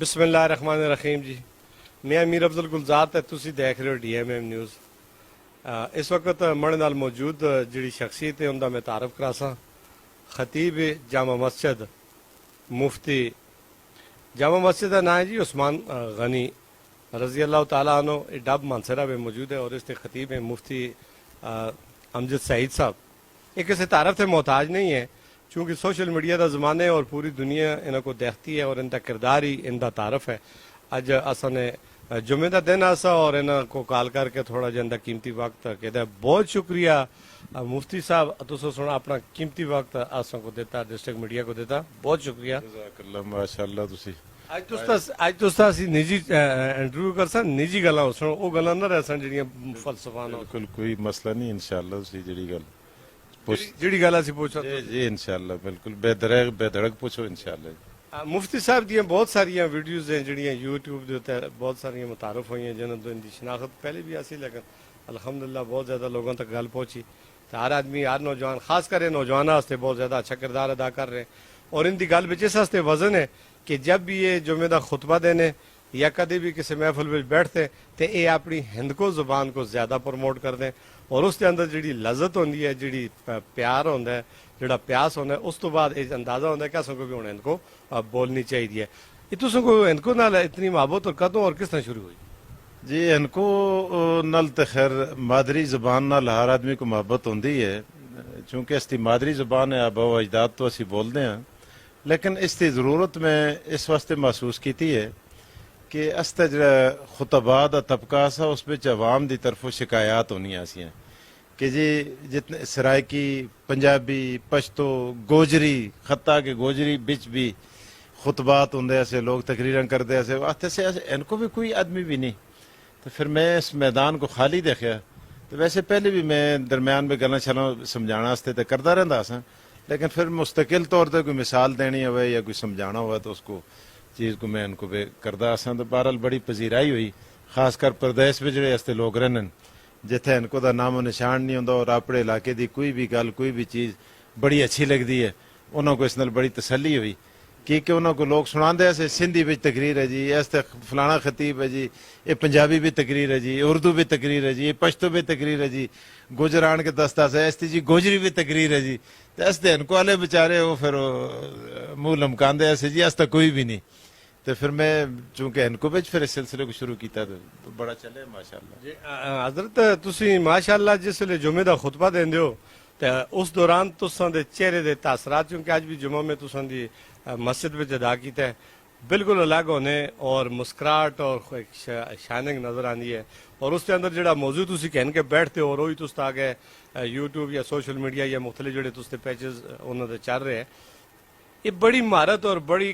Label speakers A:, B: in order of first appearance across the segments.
A: بسم اللہ الرحمن الرحیم جی میں امیر افضل گلزار تے تسی دیکھ رہے ہو ڈی ایم ایم نیوز۔ اس وقت مڑے نال موجود جڑی شخصیت ہے ان دا میں تعارف کراساں۔ خطیب جامع مسجد مفتی جامع مسجد کا نام ہے جی عثمان غنی رضی اللہ تعالیٰ عنہ۔ ڈب مانسرہ میں موجود ہے اور اس کے خطیب ہیں مفتی امجد سعید صاحب۔ ایک کسی تعارف سے محتاج نہیں ہے چونکہ سوشل میڈیا دا زمانہ ہے اور پوری دنیا انہوں کو دیکھتی ہے اور ان کا کردار ہی ان کا تعارف ہے۔ اج اساں نے جمعے دا دن آسا اور انہوں کو کال کر کے تھوڑا جا اندر قیمتی وقت کہتا ہے بہت شکریہ مفتی صاحب تسو سنا اپنا قیمتی وقت آساں کو دیتا ڈسٹرکٹ میڈیا کو دیتا بہت شکریہ۔
B: جزاک اللہ ماشاءاللہ تسی
A: اج تو اسی نجی انٹرویو کرساں نجی گلاں ہوسن او گلاں نہ رہسن جڑیاں فلسفانہ
B: بالکل کوئی مسئلہ نہیں انشاءاللہ تسی جڑی گل
A: جڑی گل اسی پوچھا
B: جی انشاءاللہ بالکل بے دریغ بے دھڑک پوچھو انشاءاللہ۔
A: مفتی صاحب دیاں بہت ساریاں ویڈیوز ہیں جڑیاں یوٹیوب دے اوتے بہت ساریاں متعارف ہوئی ہیں جنہاں تو ان دی شناخت پہلے بھی آسی لیکن الحمدللہ بہت زیادہ لوگوں تک گل پہنچی۔ تو ہر آدمی ہر نوجوان خاص کر نوجوانوں واسطے بہت زیادہ اچھا کردار ادا کر رہے ہیں اور ان دی گل وچ اس واسطے وزن ہے کہ جب بھی یہ جمعے دا خطبہ دینے یا کدی بھی کسی محفل میں بیٹھتے تو یہ اپنی ہندکو زبان کو زیادہ پروموٹ کر دیں اور اس کے اندر جڑی لذت ہوندی ہے جڑی پیار ہوتا ہے جڑا پیاس ہوتا ہے اس تو بعد یہ اندازہ ہوتا ہے کہ اسوں کو بھی ہوں ہندکو بولنی چاہیے۔ یہ تسوں کو ہندکو نال اتنی محبت اور کدوں اور کس طرح شروع ہوئی؟
B: جی ہندکو نال تے خیر مادری زبان نال ہر آدمی کو محبت ہوندی ہے چونکہ اس دی مادری زبان ہے آبا و اجداد تو اسی بولتے ہیں لیکن اس دی ضرورت میں اس واسطے محسوس کیتی ہے کہ اس تے جڑا خطبہ دا طبقہ سا اس وچ عوام دی طرفوں شکایات ہونی آسیاں کہ جی جتنے سرائکی پنجابی پشتو گوجری خطہ کے گوجری بچ بھی خطبات ہوندے ایسے لوگ تقریراں کردے ایسے واسطے سے ان کو بھی کوئی آدمی بھی نہیں۔ تو پھر میں اس میدان کو خالی دیکھا تو ویسے پہلے بھی میں درمیان میں گلاں چلاں سمجھانا واسطے تے کردا رہندا سا لیکن پھر مستقل طور تے کوئی مثال دینی ہوئے یا کوئی سمجھانا ہوا تو اس کو چیز کو میں ان کو کردہ آساں تو بہرحال بڑی پذیرائی ہوئی خاص کر پردیس میں جڑے استے لوگ رہن جتھے ان کو دا نام و نشان نہیں ہوندا اور اپنے علاقے دی کوئی بھی گل کوئی بھی چیز بڑی اچھی لگدی ہے انہوں کو اس نال بڑی تسلی ہوئی کیونکہ انہوں کو لوگ سناندے ایسے سندھی بھی تقریر ہے جی اس تے فلانا خطیب ہے جی یہ پنجابی بھی تقریر ہے جی اردو بھی تقریر ہے جی یہ پشتو بھی تقریر ہے جی گجران کے دستہ سے اس تے جی گوجری بھی تقریر ہے جی تو اس تے ان کو والے بیچارے وہ پھر منہ لمکاندے ایسے جی اس تے کوئی بھی نہیں۔ تو پھر میں چونکہ ان کو پھر اس سلسلے کو شروع کیتا تو بڑا چلے ماشاءاللہ۔
A: جی حضرت تسی ماشاءاللہ جس لے جمعے دا خطبہ دیندے ہو تے اس دوران تساں دے چہرے دے تاثرات چونکہ اج بھی جمعہ میں تساں دی مسجد وچ ادا کیتا ہے بالکل الگ ہونے اور مسکراہٹ اور شائننگ نظر آندی ہے اور اس کے اندر جڑا موضوع تسی کہن کے بیٹھتے ہو اور وہی تس آگے یوٹیوب یا سوشل میڈیا یا مختلف جڑے تس تے پیجز انہاں دے چل رہے ہیں یہ بڑی مہارت اور بڑی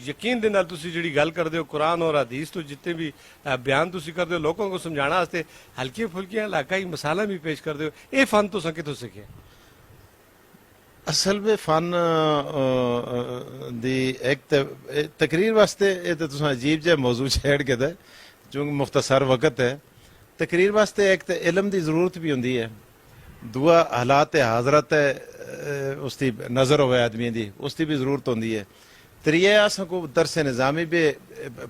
A: یقین دے نال تسی جڑی گل کردے ہو قرآن اور حدیث تو جتنے بھی بیان تسی کردے ہو لوگوں کو سمجھانا واسطے ہلکی پھلکیاں علاقائی مسالہ بھی پیش کردے ہو یہ فن تساں کتھوں سیکھیا؟
B: اصل میں فن دی ایک تقریر واسطے یہ تو تساں عجیب جہا موضوع چھیڑ کے دے چونکہ مختصر وقت ہے تقریر واسطے ایک تو علم دی ضرورت بھی ہوندی ہے دعا حالات حاضرت اس دی نظر ہوئے آدمی دی اس دی بھی ضرورت ہوندی ہے۔ تریے آساں کو درس نظامی بھی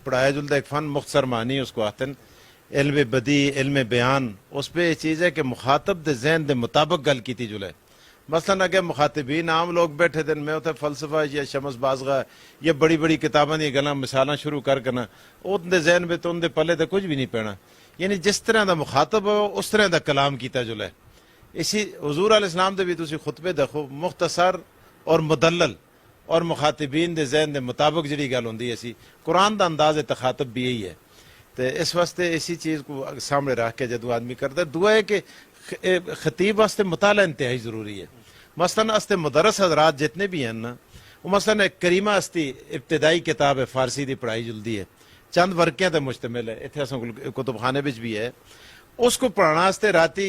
B: پڑھایا جلدہ ایک فن مختصر معنی اس کو آتن علم بدی علم بیان اس پہ یہ چیز ہے کہ مخاطب دے ذہن دے مطابق گل کیتی جلے مثلا اگر مخاطبین عام لوگ بیٹھے دن میں ہوتا فلسفہ یا شمس بازغہ یا بڑی بڑی کتاباں دی گلاں مثالاں شروع کر کرنا ان دے ذہن میں تو ان دے پلے تے کچھ بھی نہیں پینا یعنی جس طرح دا مخاطب ہو اس طرح دا کلام کیتا جلے۔ اسی حضور علیہ السلام دے بھی تسی خطبے دیکھو مختصر اور مدلل اور مخاطبین دے ذہن دے مطابق جڑی گل ہوندی ہے سی قرآن دا انداز تخاطب بھی یہی ہے تو اس واسطے اسی چیز کو سامنے رکھ کے جدو آدمی کرتا ہے دعا ہے کہ خطیب واسطے مطالعہ انتہائی ضروری ہے۔ مثلا استے مدرس حضرات جتنے بھی ہیں نا وہ مثلا ایک کریمہ استی ابتدائی کتاب ہے فارسی دی پڑھائی جلدی ہے چند ورقیاں تے مشتمل ہے اتنے اساں کتب خانے بچ بھی ہے اس کو پڑھانا استے راتی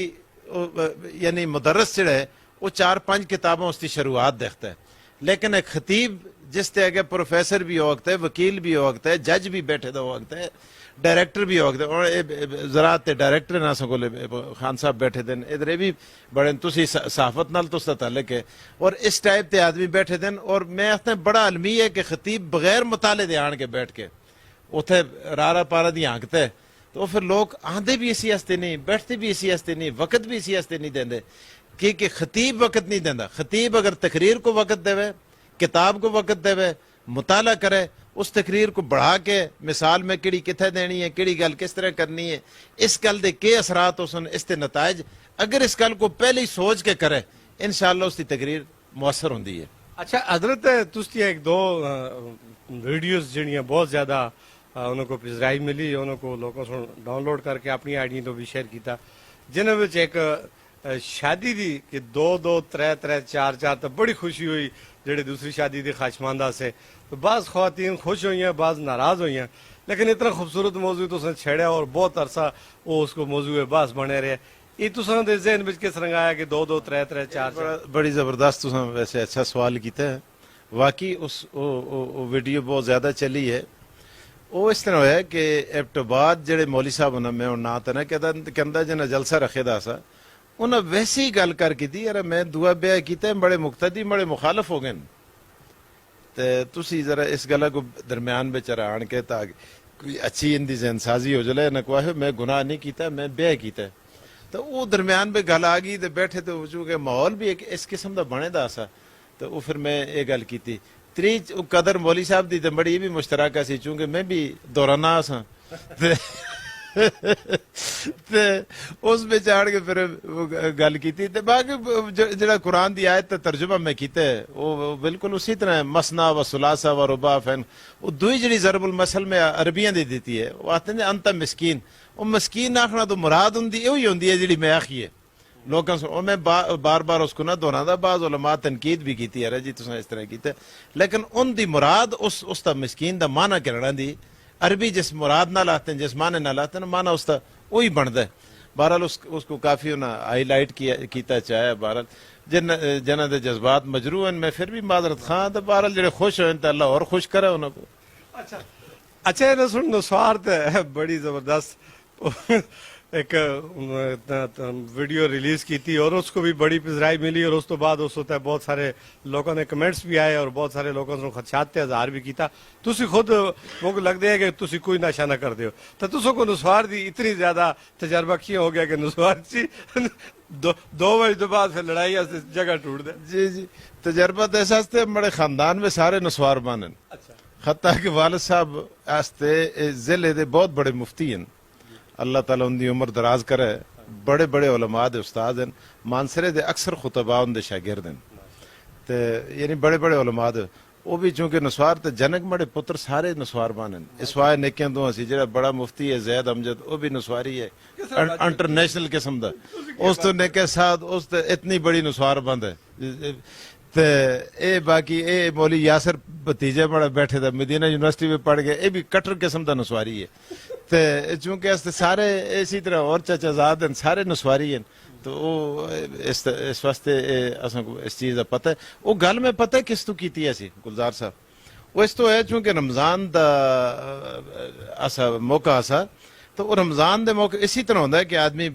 B: یعنی مدرس جڑا ہے وہ 4-5 کتابوں اس کی شروعات دیکھتا ہے لیکن ایک خطیب جس تے اگر پروفیسر بھی ہو وقت ہے وکیل بھی ہو وقت ہے جج بھی بیٹھے دا وقت ہے ڈائریکٹر بھی ہو وقت ہے اور زراعت تے ڈائریکٹر نہ سکولے خان صاحب بیٹھے دن ادھر بھی بڑے تسی صحافت نال تو تعلق ہے اور اس ٹائپ تے آدمی بیٹھے دن اور میں اپنے بڑا علمی ہے کہ خطیب بغیر مطالعے دے آن کے بیٹھ کے اتنے رارا پارا دی آنکھتا ہے تو پھر لوگ آندے بھی اسی ہستے نہیں, بیٹھتے بھی اسی ہستے نہیں, وقت بھی اسی ہستے نہیں دیندے کہ خطیب وقت نہیں دینا. خطیب اگر تقریر کو وقت دے, کتاب کو وقت دے, مطالعہ کرے, اس تقریر کو بڑھا کے مثال میں کیڑی کتھے دینی ہے, کیڑی گل کس طرح کرنی ہے, اس گل دے کے اثرات اس اس تے نتائج, اگر اس گل کو پہلے ہی سوچ کے کرے انشاءاللہ اس کی تقریر مؤثر ہوندی ہے.
A: اچھا حضرت تُستی ایک دو ویڈیوز جڑیاں بہت زیادہ انہوں کو پذرائی ملی, انہوں کو لوگوں سے ڈاؤن لوڈ کر کے اپنی آئی ڈی تو بھی شیئر کیتا, جنہوں میں ایک شادی دی کہ 2 3 4 تو بڑی خوشی ہوئی جڑے دوسری شادی دی خواہشمندہ سے, تو بعض خواتین خوش ہوئی ہیں, بعض ناراض ہوئی ہیں, لیکن اتنا خوبصورت موضوع تو اس نے چھیڑا اور بہت عرصہ وہ اس کو موضوع بحث بنے رہے. یہ تو دے ذہن میں کس رنگ آیا کہ 2 3 4
B: بڑی زبردست تساں ویسے اچھا سوال کیتا ہے. واقعی اس ویڈیو بہت زیادہ چلی ہے. وہ اس طرح ہوا ہے کہ ایبٹباد جڑے مولی صاحب انہوں میں نا تو نا کہندا جنہیں جلسہ رکھے دا سا, انہیں ویسی ہی گل کر کی تھی, یار میں دعا بیعہ کیتا ہے, بڑے مقتدی بڑے مخالف ہو گئے, تو تسی ذرا اس گلا کو درمیان میں چرا آن کے تاکہ کوئی اچھی ان دی ذہن سازی ہو جائے نہ کوئی میں گناہ نہیں کیتا, میں بیعہ کیتا ہے. تو وہ درمیان میں گل آ گئی تو بیٹھے تو چونکہ ماحول بھی ایک اس قسم دا بنے دا سا, تو وہ پھر میں یہ گل کی تھی. قدر مولی صاحب دی تو بڑی یہ بھی مشترکہ سی, چونکہ میں بھی دورانہ سا اس میں چاڑ کے پھر گل کی تھی. باقی جڑا قرآن دی آیت ترجمہ میں کیتا ہے وہ بالکل اسی طرح مسنا و سلاسا و ربا فین, وہ دوئی جڑی ضرب المثل میں عربیاں دی دیتی ہے, وہ آتے ہیں انت مسکین. وہ مسکین آخنا تو مراد ہوئی ہوندی ہے جڑی میں آخی ہے لوگوں سے, اور میں بار بار اس کو نہ دہرانا, بعض علماء تنقید بھی کیتی ہے جی تساں اس طرح کیتے, لیکن ان دی مراد اس دا مسکین دا معنی کرنا دی عربی جس مراد نہ لاتے ہیں, جس معنی نہ لاتے ہیں, معنی اس دا وہی بنتا ہے. بہرحال اس کو کافی انہاں ہائی لائٹ کیتا چاہے. بہرحال جنہ دے جذبات مجروح ہیں, میں پھر بھی معذرت خواہ, تو بہرحال جڑے خوش ہوئے تو اللہ اور خوش کرے انہوں کو.
A: اچھا یہ سن نسوار تے بڑی زبردست ایک ویڈیو ریلیز کی تھی اور اس کو بھی بڑی پذرائی ملی, اور اس تو بعد اس ہوتا ہے بہت سارے لوگوں نے کمنٹس بھی آئے اور بہت سارے لوگوں نے خدشات تے اظہار بھی کیتا. تسی خود مجھے لگتا ہے کہ تسی کوئی نشہ نہ کر دیو, تو تسوں کو نسوار دی اتنی زیادہ تجربہ کیا ہو گیا کہ نسوار چی 2 بجے تو بعد پھر لڑائی جگہ ٹوٹ دے.
B: جی تجربہ تو ایسا ہے, بڑے خاندان میں سارے نسوار مانن, حتیٰ کہ والد صاحب آستے ضلع دے بہت بڑے مفتی ہیں, اللہ تعالیٰ ان دی عمر دراز کرے, بڑے بڑے علماء دے استاد ہیں, مانسرے دے اکثر خطباء ان دے شاگرد ہیں, تے یعنی بڑے بڑے علماء دے. وہ بھی چونکہ نسوار تے جنک بڑے پتر سارے نسوار بانن, اس وائے نیکیاں دو ہسی. جڑا بڑا مفتی ہے زید امجد, وہ بھی نسواری ہے, انٹرنیشنل قسم دا, اس تو نیکے ساتھ اس تے اتنی بڑی نسوار بند ہے. تے اے باقی اے مولی یاسر بھتیجے بڑا بیٹھے دا, مدینہ یونیورسٹی میں پڑھ گئے, اے بھی کٹر قسم دا نسواری ہے. تے چونکہ اس سارے اسی طرح اور چچا زاد ہیں, سارے نسواری ہیں, تو وہ اس واسطے اساں کو اس چیز دا پتہ ہے. وہ گل میں پتہ ہے کس تو کیتی ہے سی گلزار صاحب, وہ اس تو ہے چونکہ رمضان دا اسا موقع اسا, تو وہ رمضان دے موقع اسی طرح ہوتا ہے کہ آدمی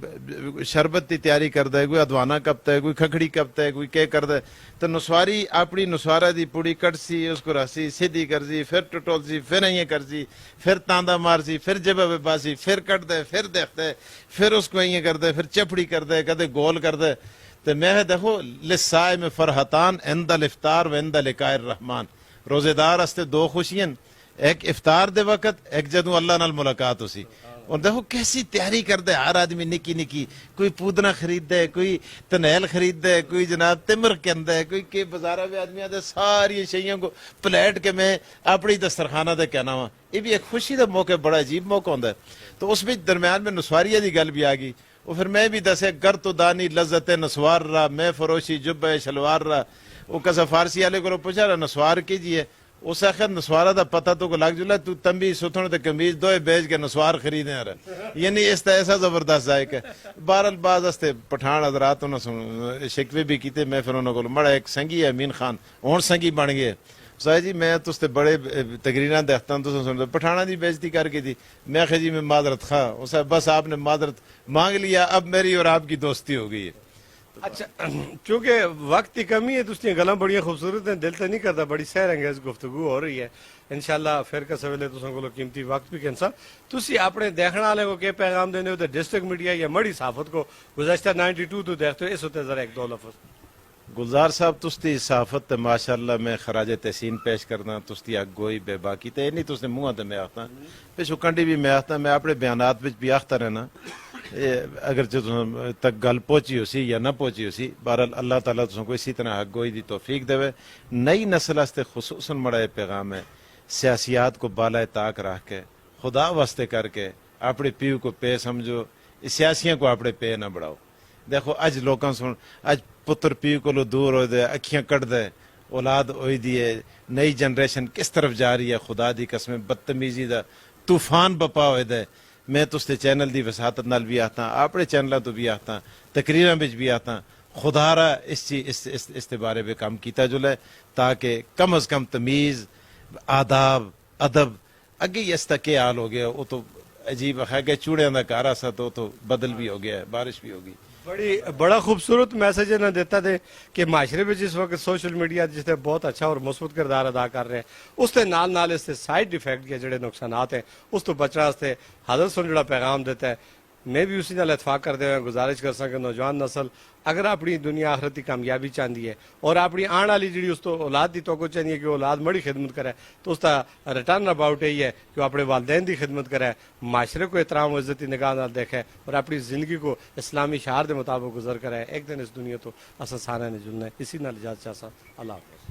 B: شربت کی تیاری کرتا ہے, کوئی ادوانا کپتا ہے, کوئی کھکڑی کپتا ہے, کوئی کیا کرتا ہے. تو نسواری اپنی نسوارا دی پوڑی کٹ سی, اس کو رسی سیدھی کر سی, پھر ٹٹول سی, پھر یہ کر سی, پھر تاندا مار سی, پھر جبہ پہ باسی, پھر کٹ دے, پھر دیکھتا ہے, پھر اس کو یہ کرتا ہے, پھر چپڑی کرتا ہے, کدے گول کرتا ہے. تو میں دیکھو للصائم فرحتان عند الافطار و عند لقاء الرحمن, روزے دار استے 2 خوشیاں, ایک افطار دے وقت, ایک جدوں اللہ نال ملاقات ہو سی. اور دیکھو کیسی تیاری کر دے ہر آدمی, نکی نکی, کوئی پودنا خرید دے, کوئی تنیل خرید دے, کوئی جناب تمر کہن دے, کوئی کہ بازارہ میں آدمی آدھے ساری شیئوں کو پلیٹ کے میں اپنی دسترخانہ دے کہنا ہوا. یہ بھی ایک خوشی دا موقع, بڑا عجیب موقع ہوتا ہے. تو اس میں درمیان میں نسواریہ دی گل بھی آ گئی. وہ پھر میں بھی دسے گر تو دانی لذت نسوار رہا, میں فروشی جبہ شلوار رہا. وہ کسا فارسی والے کو پوچھا رہا نسوار کیجئے, اس آخر نسوارہ دا پتہ تو کو لگ جلا, تو تنبی ستھن تے کمیز دوئے بیچ کے نسوار خریدیں رہا. یعنی اس طرح ایسا زبردست ذائق ہے. بہرحال بعض استے پٹھان حضرات انہوں شکوے بھی کیتے, میں پھر انہوں کو مڑا ایک سنگی ہے امین خان, ہون سنگی بن گئے. صاحب جی میں تو استے بڑے تقریراں دیکھتا ہوں, تو سنتے پٹھانہ دی بیزتی کر کے دی. میں کہ جی میں معذرت خواہ, بس آپ نے معذرت مانگ لیا, اب میری اور آپ کی دوستی ہو گئی ہے.
A: اچھا چونکہ وقت کی کمی ہے تو اس کی گلاں بڑی خوبصورت ہیں، دل تو نہیں کرتا، بڑی سیر انگیز گفتگو ہو رہی ہے انشاءاللہ پھر کسے ویلے تساں کولو قیمتی وقت بھی کینسا تسی اپنے دیکھنے والے کو کیا پیغام دینے ہو تو ڈسٹرکٹ میڈیا یا مڑی صحافت کو گزشتہ 92 تو دیکھتے ہو، اس ہوتے ذرا ایک دو لفظ
B: گلزار صاحب تستی صحافت ماشاءاللہ میں خراج تحسین پیش کرنا تستی اگوئی بے باقی تے نہیں تسنے منہ تے میں آختا پیچھو کنڈی بھی میں آختا میں اپنے بیانات وچ بھی آختا رہنا اگر تک گل پہنچی ہو سی یا نہ پہنچی ہو سی بہرحال اللہ تعالیٰ تسوں کو اسی طرح حق گوئی دی توفیق دے نئی نسل واسطے خصوصاً مڑا یہ پیغام ہے سیاسیات کو بالائے طاق رکھ کے خدا واسطے کر کے اپنے پیو کو پے سمجھو سیاسیاں کو اپنے پے نہ بڑھاؤ دیکھو اج لوکاں سن اج پتر پیو کو دور ہو دے اکھیاں کٹ دے اولاد ہوئی دیے نئی جنریشن کس طرف جا رہی ہے خدا دی قسم بدتمیزی دا طوفان بپا ہوئے دے میں تو اس تے چینل دی وساطت نال بھی آتا اپنے چینلوں تو بھی آتا تقریراں وچ بھی آتا خدا را اس تے بارے میں کام کیتا جو لے تاکہ کم از کم تمیز آداب ادب اگے اس تک کیا حال ہو گیا وہ تو عجیب ہے کہ چوڑیاں دا کارا سا تو بدل بھی ہو گیا ہے بارش بھی ہوگی
A: بڑا خوبصورت میسج نہ دیتا تھے کہ معاشرے میں جس وقت سوشل میڈیا جس نے بہت اچھا اور مثبت کردار ادا کر رہے ہیں اس کے نال اس سے سائڈ افیکٹ کے جڑے نقصانات ہیں اس تو بچنا واسطے حضرت سن جڑا پیغام دیتا ہے میں بھی اسی نال اتفاق کرتے ہوئے گزارش کر سکا کہ نوجوان نسل اگر اپنی دنیا آخرت کی کامیابی چاہتی ہے اور اپنی آنے والی جڑی اس تو اولاد دی توقع چاہیے ہے کہ اولاد بڑی خدمت کرے تو اس کا ریٹرن اباؤٹ یہی ہے کہ وہ اپنے والدین دی خدمت کرے معاشرے کو احترام و عزت نگاہ نال دیکھے اور اپنی زندگی کو اسلامی شعار دے مطابق گزر کرے ایک دن اس دنیا تو اصل سارے نے جلنا ہے اسی نال اجازت چاہتا اللہ حافظ